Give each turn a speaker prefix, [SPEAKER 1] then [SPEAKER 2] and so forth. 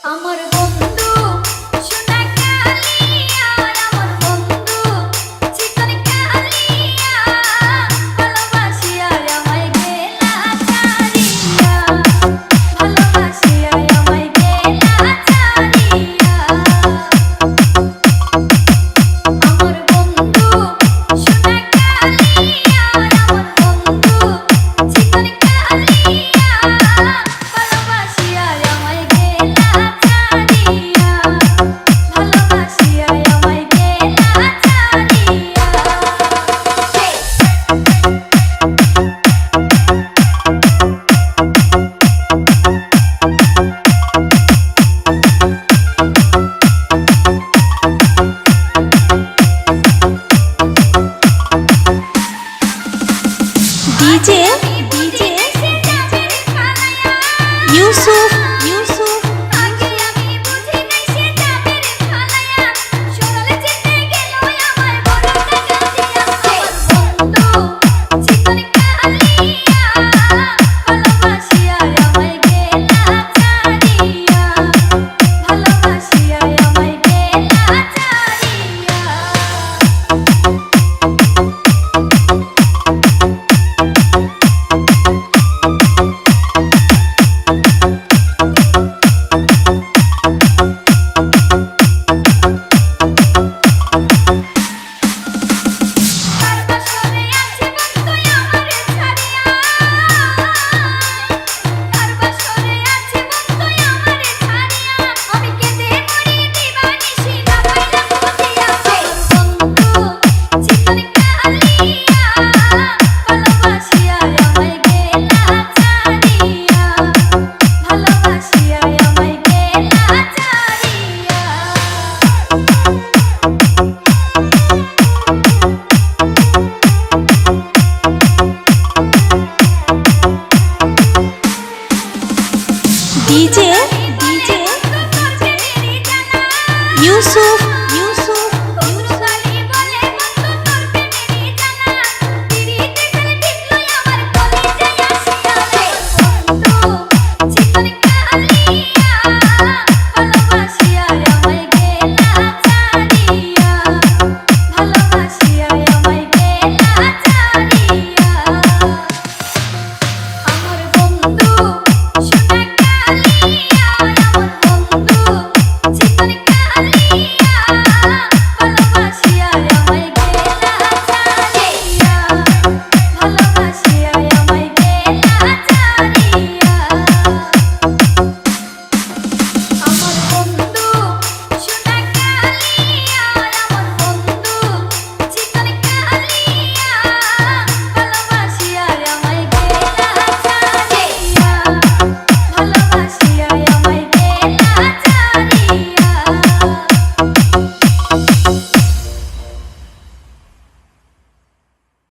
[SPEAKER 1] আমার বন্ধু সোনা কালিয়া, আমার বন্ধু চিকন কালিয়া, ভালোবাসিয়া আমায় গেলা ছাড়িয়া, ভালোবাসিয়া আমায় গেলা ছাড়িয়া। আমার বন্ধু সোনা কালিয়া, আমার বন্ধু চিকন কালিয়া, ভালোবাসিয়া আমায় গেলা ছাড়িয়া, ভালোবাসিয়া আমায় গেলা ছাড়িয়া।
[SPEAKER 2] ডিজে ইউসুফ ইউসুফ
[SPEAKER 1] আগে আমি বুঝি নাই সে যাবে রে ফালায়া, সকালে যেতে গেল আমার বড় টাকা দিয়া। আমার বন্ধু চিকন কালিয়া, ভালোবাসিয়া আমায় গেলা ছাড়িয়া, ভালোবাসিয়া আমায় গেলা ছাড়িয়া। কার বাসরে আছে বন্ধু আমারে ছাড়িয়া, কার বাসরে আছে বন্ধু আমারে ছাড়িয়া, আমি কেঁদে মরি দিবানিশি না পাইলাম খুঁজিয়া। বন্ধু চিকন কালিয়া, ভালোবাসিয়া আমায় গেলা ছাড়িয়া, ভালোবাসিয়া আমায় গেলা ছাড়িয়া।
[SPEAKER 2] ডিজে ইউসুফ